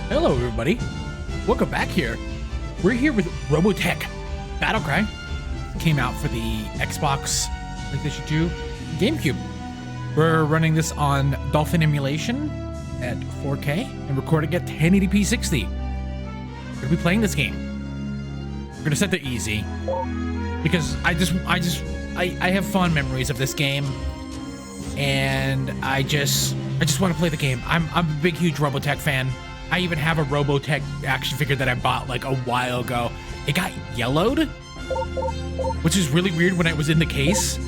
Hello everybody, welcome back here. We're here with Robotech Battlecry. Came out for the Xbox, PlayStation 2, GameCube. We're running this on Dolphin Emulation at 4K and recording at 1080p 60. We're gonna be playing this game. We're gonna set the easy because I have fond memories of this game, and I just want to play the game. I'm a big, huge Robotech fan. I even have a Robotech action figure that I bought like a while ago. It got yellowed, which is really weird when it was in the case.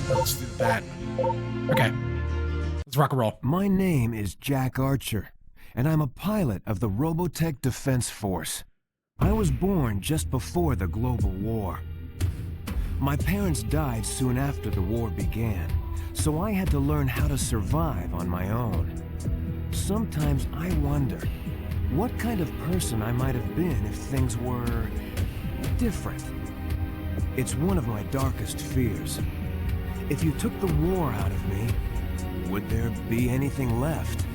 Let's do that. Okay, let's rock and roll. My name is Jack Archer, and I'm a pilot of the Robotech Defense Force. I was born just before the global war. My parents died soon after the war began, so I had to learn how to survive on my own. Sometimes I wonder what kind of person I might have been if things were different. It's one of my darkest fears. If you took the war out of me, would there be anything left?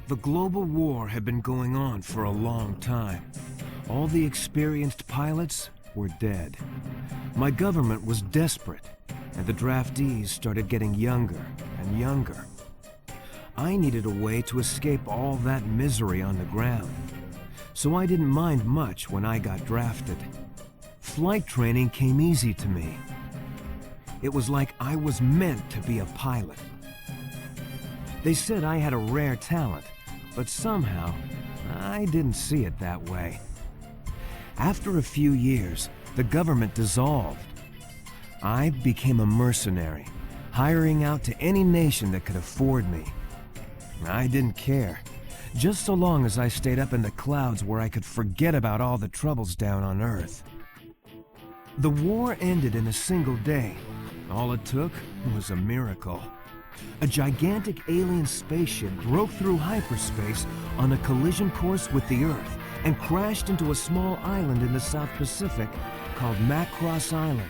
The global war had been going on for a long time. All the experienced pilots were dead. My government was desperate, and the draftees started getting younger and younger. I needed a way to escape all that misery on the ground, so I didn't mind much when I got drafted. Flight training came easy to me. It was like I was meant to be a pilot. They said I had a rare talent, but somehow I didn't see it that way. After a few years, the government dissolved. I became a mercenary, hiring out to any nation that could afford me. I didn't care, just so long as I stayed up in the clouds where I could forget about all the troubles down on Earth. The war ended in a single day. All it took was a miracle. A gigantic alien spaceship broke through hyperspace on a collision course with the Earth and crashed into a small island in the South Pacific called Macross Island.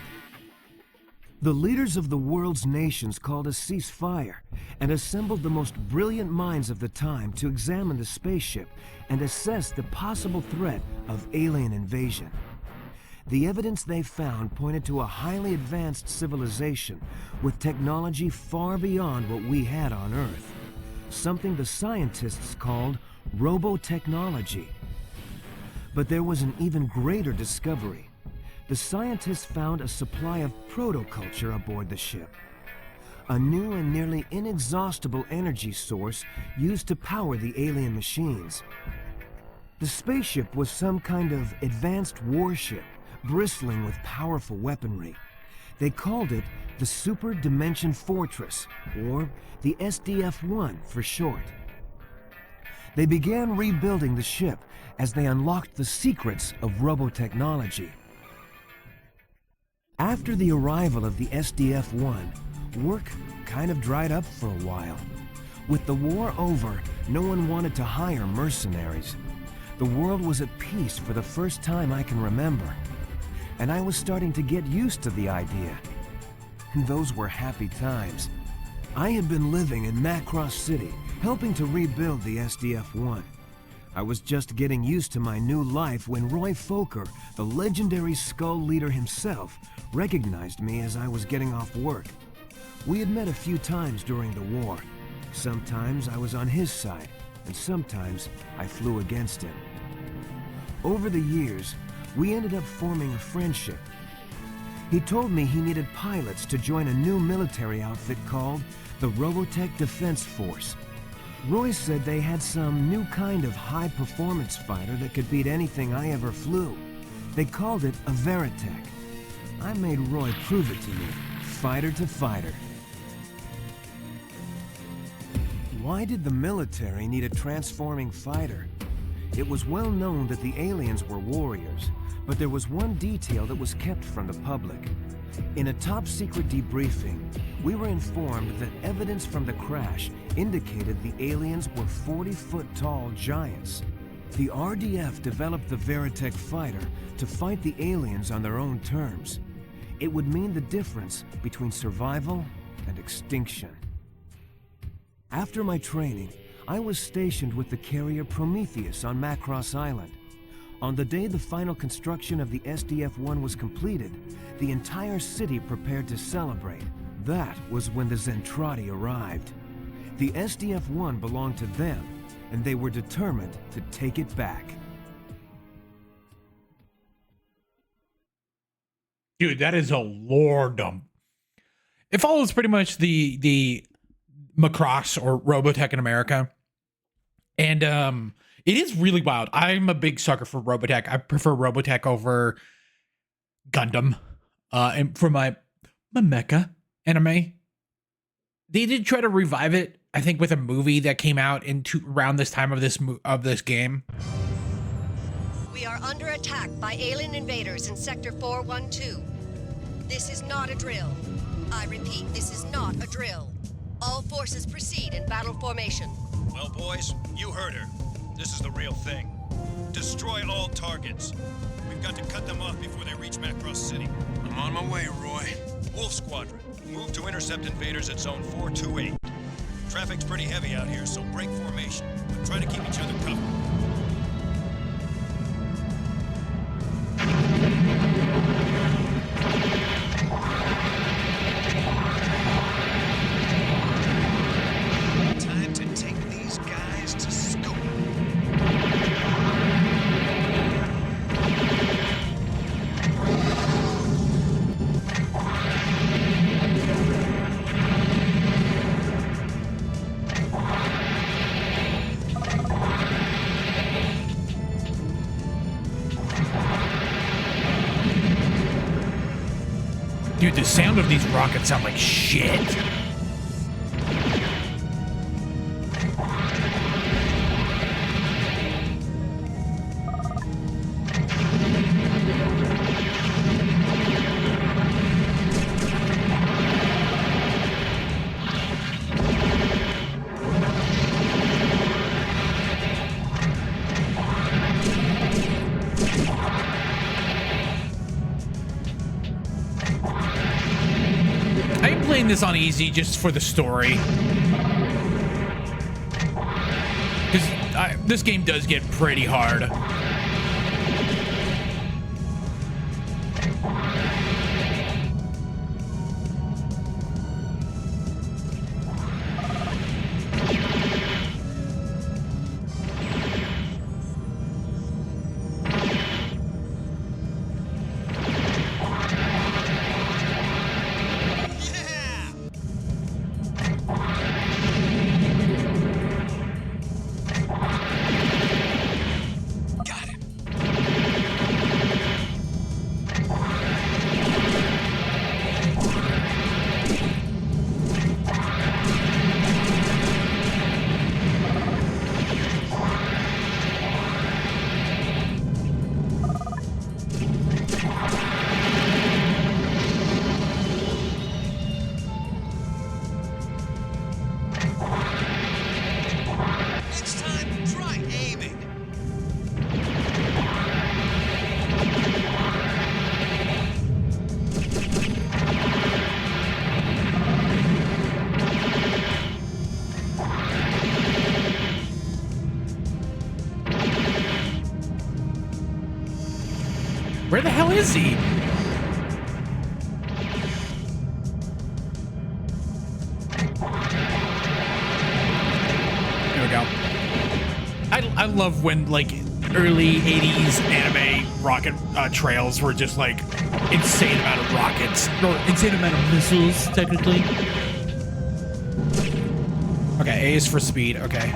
The leaders of the world's nations called a ceasefire and assembled the most brilliant minds of the time to examine the spaceship and assess the possible threat of alien invasion. The evidence they found pointed to a highly advanced civilization with technology far beyond what we had on Earth, something the scientists called robotechnology. But there was an even greater discovery. The scientists found a supply of protoculture aboard the ship, a new and nearly inexhaustible energy source used to power the alien machines. The spaceship was some kind of advanced warship, bristling with powerful weaponry. They called it the Super Dimension Fortress, or the SDF-1 for short. They began rebuilding the ship as they unlocked the secrets of robotechnology. After the arrival of the SDF-1, work kind of dried up for a while. With the war over, no one wanted to hire mercenaries. The world was at peace for the first time I can remember, and I was starting to get used to the idea. Those were happy times. I had been living in Macross City, helping to rebuild the SDF-1. I was just getting used to my new life when Roy Fokker, the legendary Skull leader himself, recognized me as I was getting off work. We had met a few times during the war. Sometimes I was on his side, and sometimes I flew against him. Over the years, we ended up forming a friendship. He told me he needed pilots to join a new military outfit called the Robotech Defense Force. Roy said they had some new kind of high-performance fighter that could beat anything I ever flew. They called it a Veritech. I made Roy prove it to me, fighter to fighter. Why did the military need a transforming fighter? It was well known that the aliens were warriors, but there was one detail that was kept from the public. In a top-secret debriefing, we were informed that evidence from the crash indicated the aliens were 40-foot-tall giants. The RDF developed the Veritech fighter to fight the aliens on their own terms. it would mean the difference between survival and extinction. After my training, I was stationed with the carrier Prometheus on Macross Island. On the day the final construction of the SDF-1 was completed, the entire city prepared to celebrate. That was when the Zentraedi arrived. The SDF-1 belonged to them, and they were determined to take it back. Dude, that is a lore dump. It follows pretty much the Macross or Robotech in America. And it is really wild. I'm a big sucker for Robotech. I prefer Robotech over Gundam. And for my Mecha anime, they did try to revive it, I think, with a movie that came out around this time of this game. We are under attack by alien invaders in Sector 412. This is not a drill. I repeat, this is not a drill. All forces proceed in battle formation. Well, boys, you heard her. This is the real thing. Destroy all targets. We've got to cut them off before they reach Macross City. I'm on my way, Roy. Wolf Squadron, move to intercept invaders at Zone 428. Traffic's pretty heavy out here, so break formation, but try to keep each other covered. Time to take these guys to school. Dude, the sound of these rockets sound like shit. This on easy just for the story, because this game does get pretty hard. Where the hell is he? There we go. I love when, like, early 80s anime rocket trails were just like insane amount of rockets or insane amount of missiles, technically. Okay, A is for speed. Okay.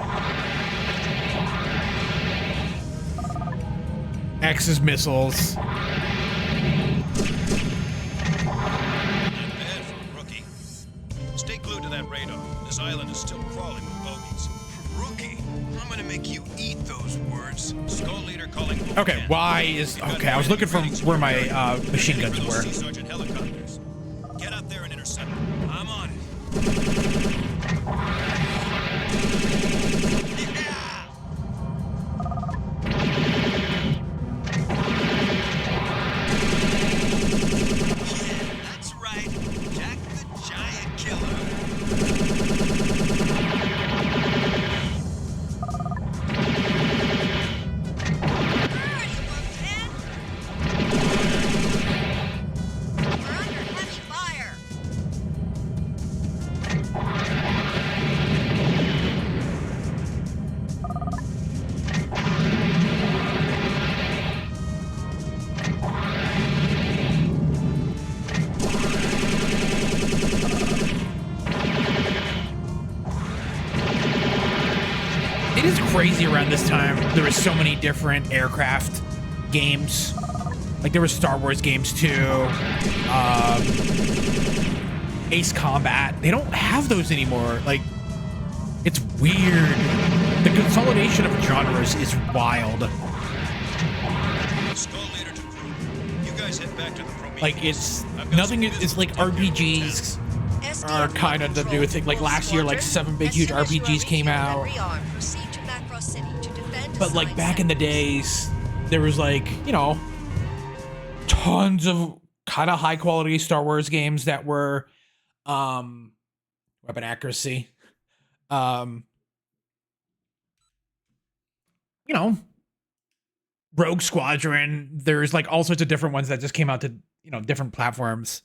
X is missiles. Not bad for a rookie. Stay glued to that radar. This island is still crawling with bogies. Rookie, I'm gonna make you eat those words. Skull leader calling. Okay, Y is okay. I was looking for where my machine guns were. Sergeant helicopters. Get up there and intercept them. I'm on it. crazy around this time. There were so many different aircraft games. Like there were Star Wars games too. Ace Combat. They don't have those anymore. Like, it's weird. The consolidation of genres is wild. You guys head back to the Prometheus. Like, it's nothing. It's like RPGs are kind of the new thing. Like last year, like 7 big huge RPGs came out. But like back in the days, there was like, you know, tons of kind of high quality Star Wars games that were weapon accuracy. You know, Rogue Squadron. There's like all sorts of different ones that just came out to, you know, different platforms.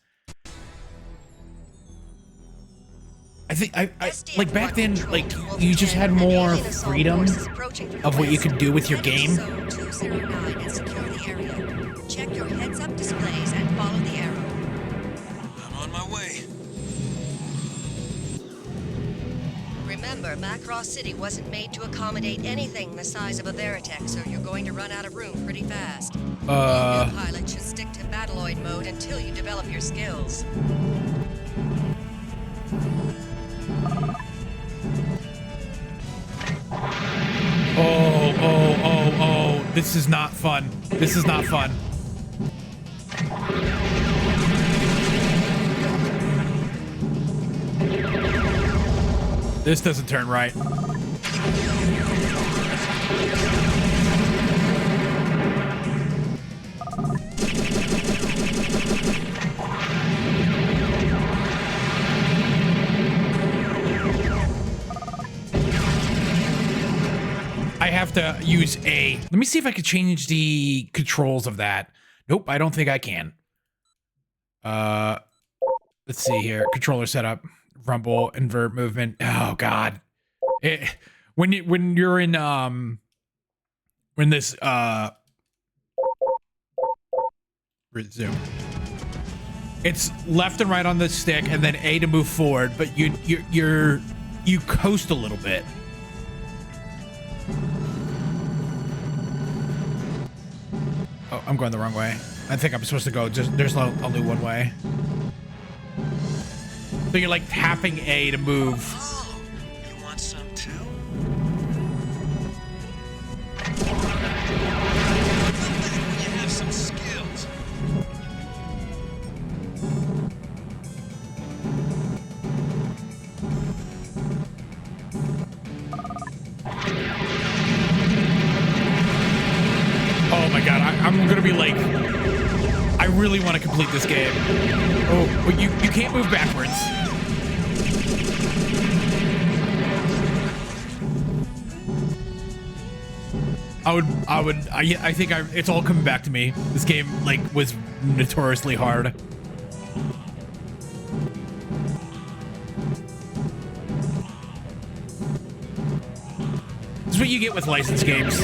I think I like back then, like you just had more freedom of what you could do with your game. Check your heads-up displays and follow the arrow. I'm on my way. Remember, Macross City wasn't made to accommodate anything the size of a Veritech, so you're going to run out of room pretty fast. All new pilots should stick to Battloid mode until you develop your skills. Oh, this is not fun. This is not fun. This doesn't turn right. I have to use A. Let me see if I can change the controls of that. Nope, I don't think I can. Let's see here. Controller setup, rumble, invert movement. Oh God. When you're in when this resume. It's left and right on the stick and then A to move forward, but you coast a little bit. Oh, I'm going the wrong way. I think I'm supposed to go there's only one way. So you're like tapping A to move. Oh, you want some too? You have some skills. Oh my God, I'm gonna be like, I really want to complete this game. Oh, but you can't move backwards. I think it's all coming back to me. This game like was notoriously hard. This is what you get with licensed games.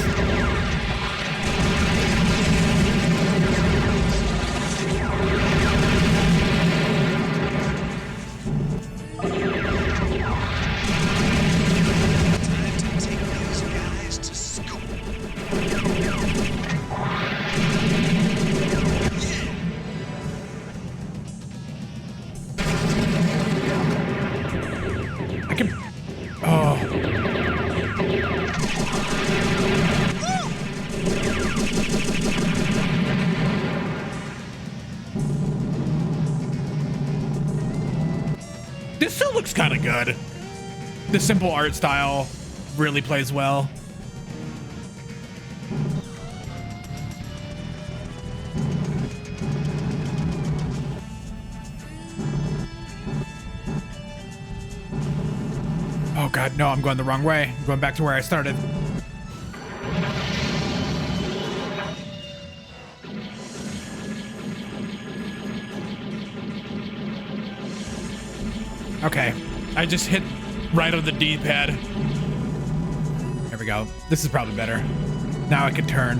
Kind of good. The simple art style really plays well. Oh God, no, I'm going the wrong way. I'm going back to where I started. Okay, I just hit right on the D-pad. There we go. This is probably better. Now I can turn.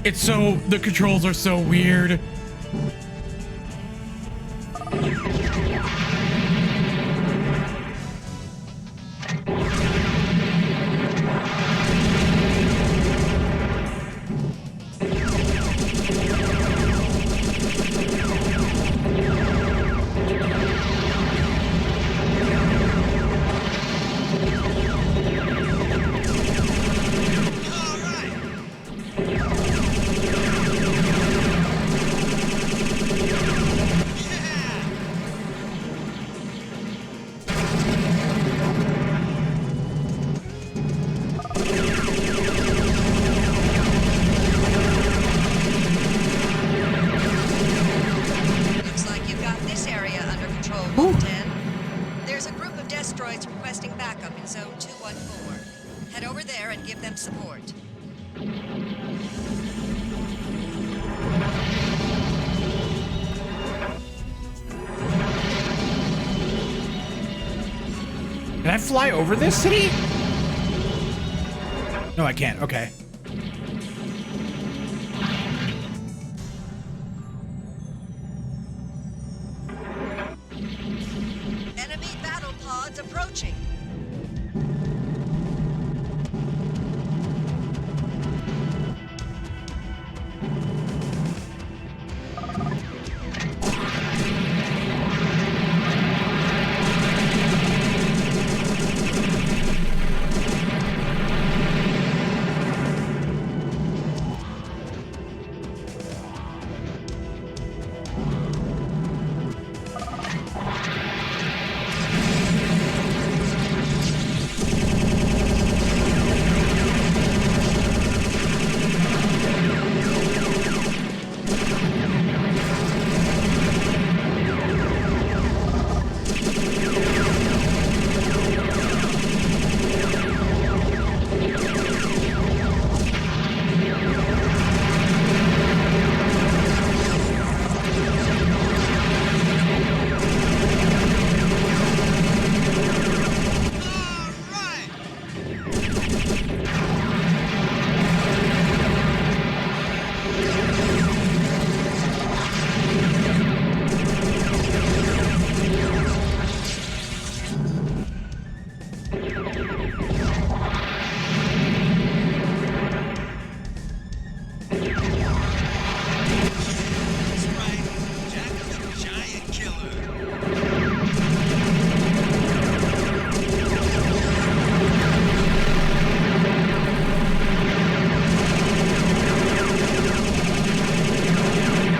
It's so, the controls are so weird. Can I fly over this city? No, I can't. Okay. Enemy battle pods approaching.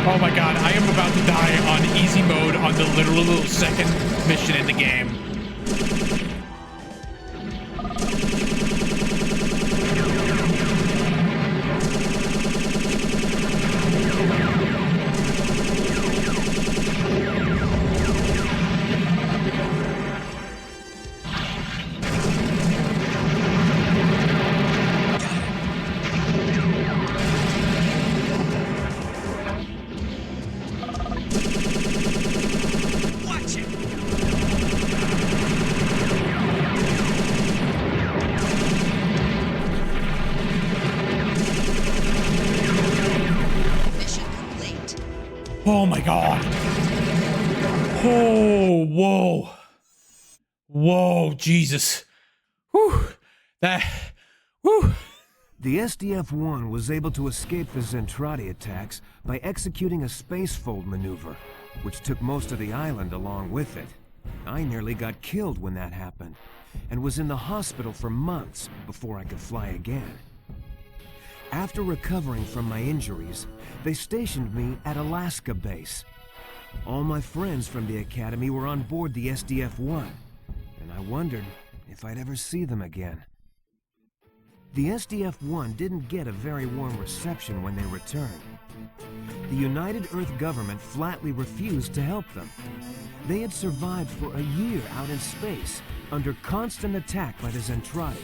Oh my god, I am about to die on easy mode on the literal second mission in the game. Oh my god. Oh, whoa. Whoa, Jesus. Whew. Whew. The SDF-1 was able to escape the Zentraedi attacks by executing a spacefold maneuver, which took most of the island along with it. I nearly got killed when that happened, and was in the hospital for months before I could fly again. After recovering from my injuries, they stationed me at Alaska base. All my friends from the academy were on board the SDF-1, and I wondered if I'd ever see them again. The SDF-1 didn't get a very warm reception when they returned. The United Earth government flatly refused to help them. They had survived for a year out in space, under constant attack by the Zentraedi,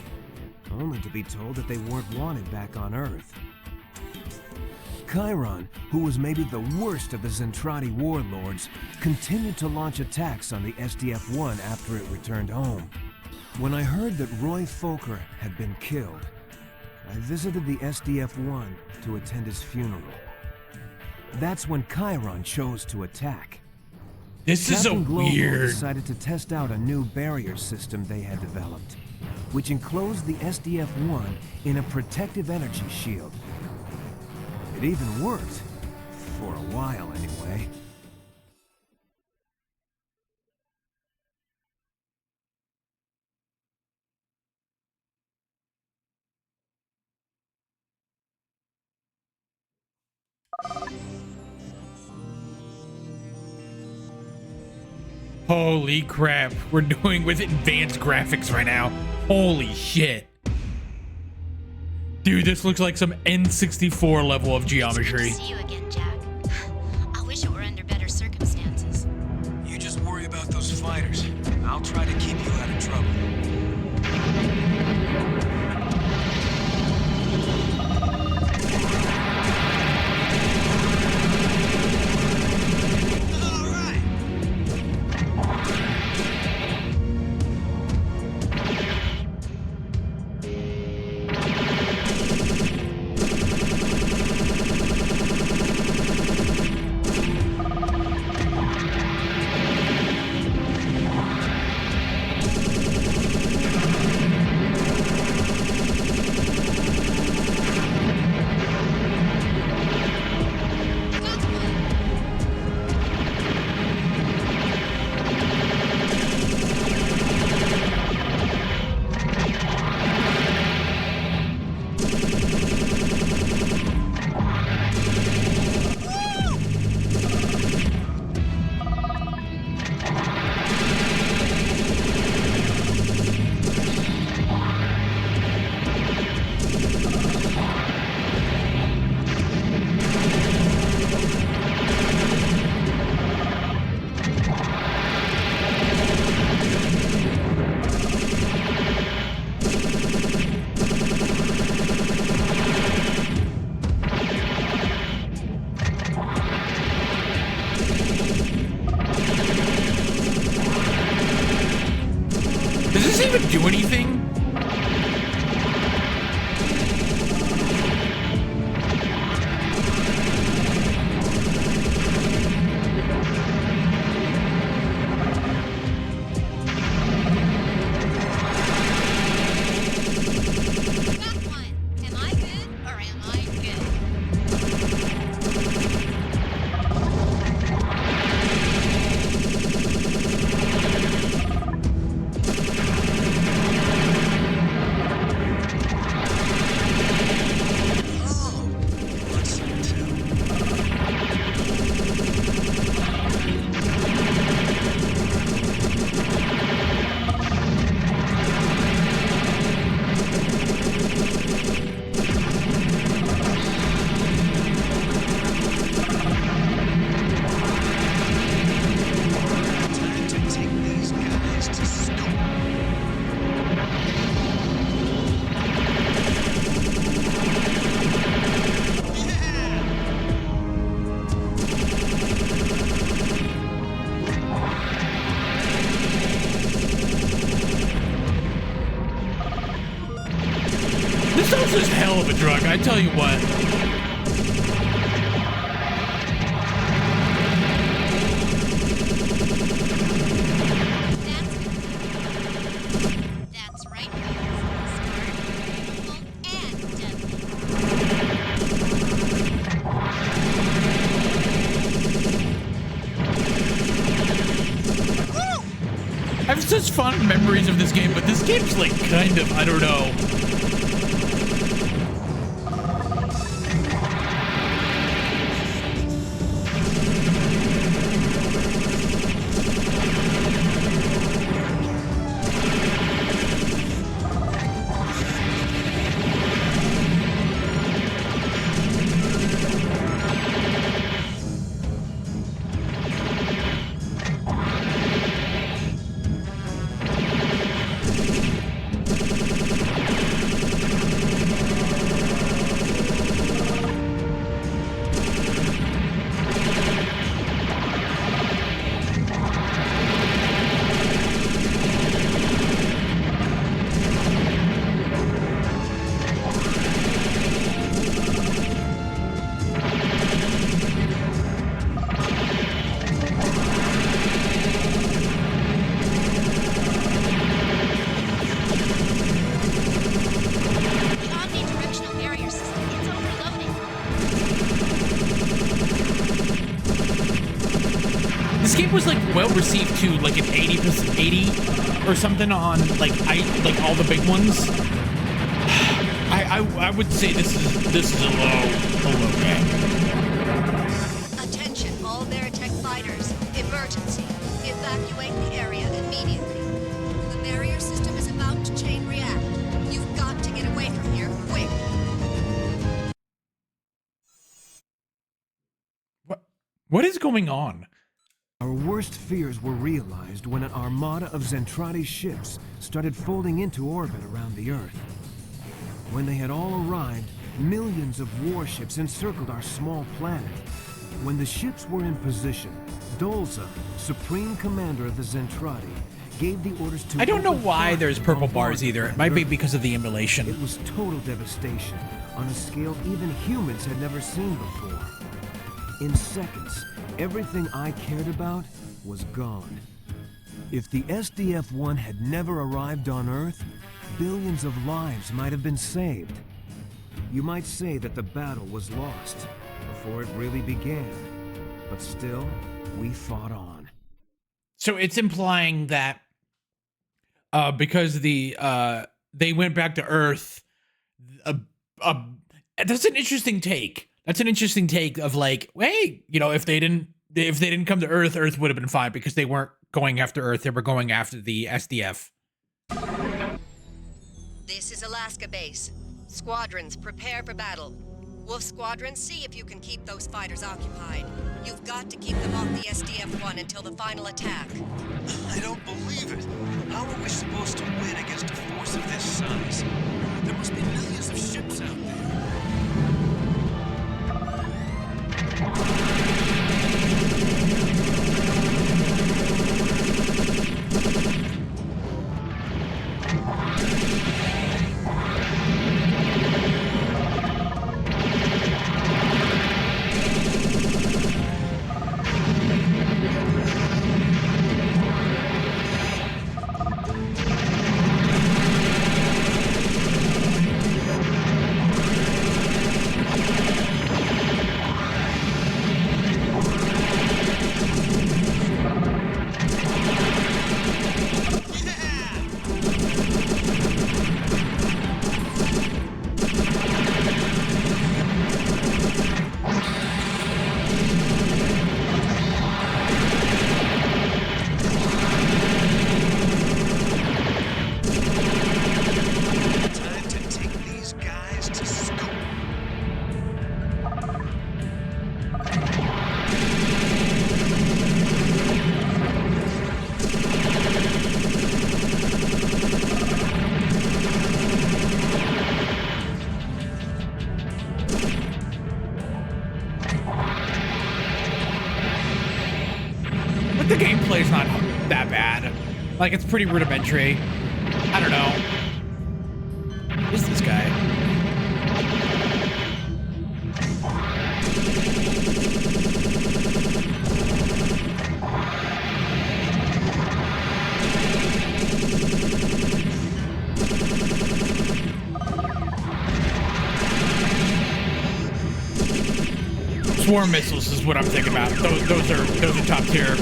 only to be told that they weren't wanted back on Earth. Chiron, who was maybe the worst of the Zentraedi warlords, continued to launch attacks on the SDF-1 after it returned home. When I heard that Roy Fokker had been killed, I I visited the SDF-1 to attend his funeral. That's when Chiron chose to attack. This is a Captain Global weird. decided to test out a new barrier system they had developed, which enclosed the SDF-1 in a protective energy shield. It even worked, for a while anyway. Holy crap. We're doing with advanced graphics right now. Holy shit. Dude, this looks like some N64 level of geometry. It's good to see you again, Jack. I wish it were under better circumstances. You just worry about those fighters. I'll try to keep you out of trouble. All right. Does this even do anything? Got one. Am I good or am I good? Oh, what's intel? Time to take these guys to scope. This also is hell of a drug, I tell you what. That's right. Smart, beautiful, and deadly. I have such fond memories of this game, but this game's like kind of, I don't know. was like well received to like an 80%, 80 or something on like all the big ones. I would say this is a low game. Attention, all Veritech fighters. Emergency. Evacuate the area immediately. The barrier system is about to chain react. You've got to get away from here, quick. What is going on? Our worst fears were realized when an armada of Zentraedi ships started folding into orbit around the Earth. When they had all arrived, millions of warships encircled our small planet. When the ships were in position, Dolza, supreme commander of the Zentraedi, gave the orders to... I don't know open why fire there's and purple bombard bars either. It planet might be Earth. because of the emulation. It was total devastation, on a scale even humans had never seen before. In seconds, everything I cared about was gone. If the SDF-1 had never arrived on Earth, billions of lives might have been saved. You might say that the battle was lost before it really began, but still, we fought on. So it's implying that because they went back to Earth, that's an interesting take. That's an interesting take of like, hey, you know, if they didn't come to Earth, Earth would have been fine because they weren't going after Earth. They were going after the SDF. This is Alaska base. Squadrons, prepare for battle. Wolf Squadron, see if you can keep those fighters occupied. You've got to keep them off the SDF-1 until the final attack. I don't believe it. How are we supposed to win against a force of this size? There must be millions of ships out there. But the gameplay's not that bad. Like, it's pretty rudimentary. I don't know. Who's this guy? Swarm missiles is what I'm thinking about. Those are top tier.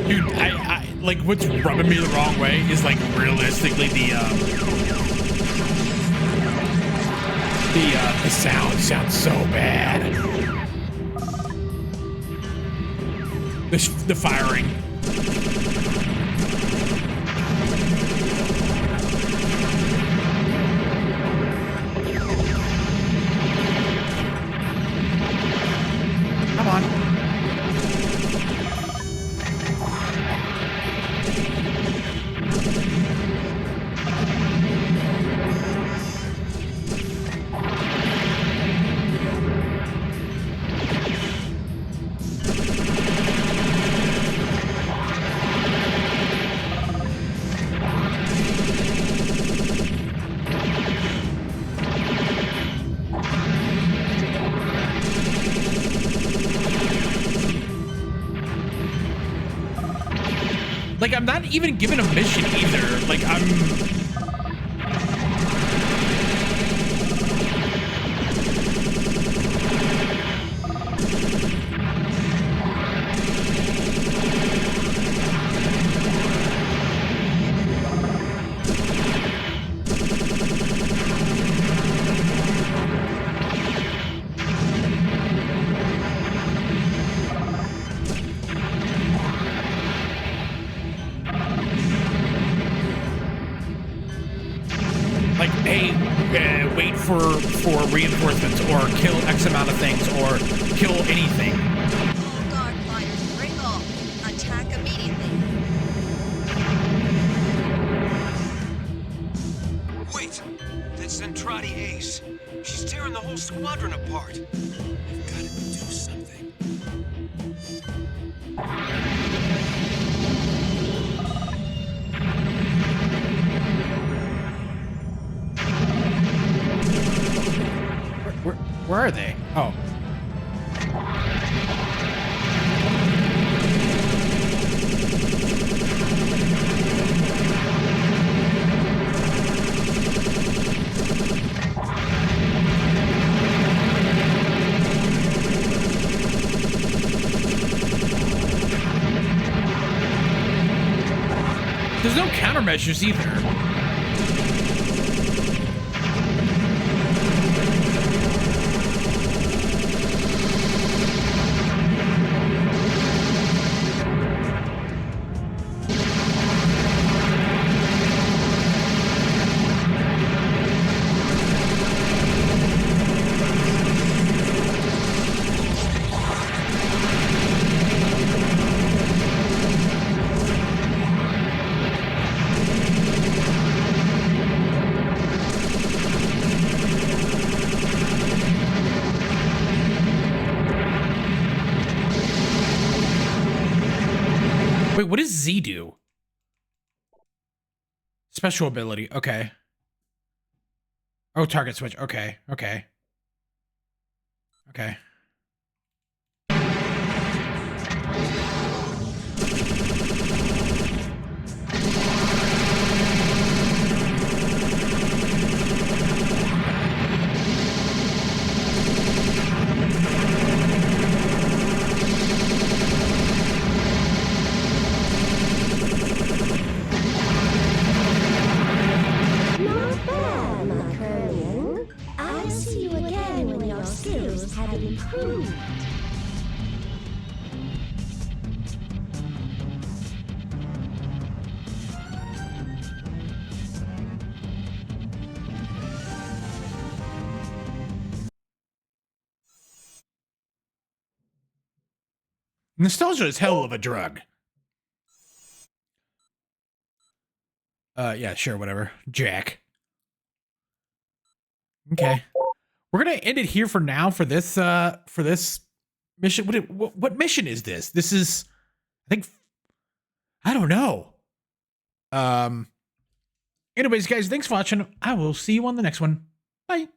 Dude, I like what's rubbing me the wrong way is like realistically the sound sounds so bad. The firing. Come on. not even given a mission either. Like, wait for reinforcements, or kill X amount of things, or kill anything. All guard fighters, break off. Attack immediately. Wait! That's Zentraedi Ace. She's tearing the whole squadron apart. I've got to do something. Where are they? Oh. There's no countermeasures either. Wait, what does Z do? Special ability. Okay. Oh, target switch. Okay. Okay. Okay. Not bad, Macarian. I'll see you again when your skills have improved. Nostalgia is hell of a drug. Yeah, sure, whatever. Jack. Okay. We're gonna end it here for now for this mission. What mission is this? This is, I think, I don't know. Anyways, guys, thanks for watching. I will see you on the next one. Bye.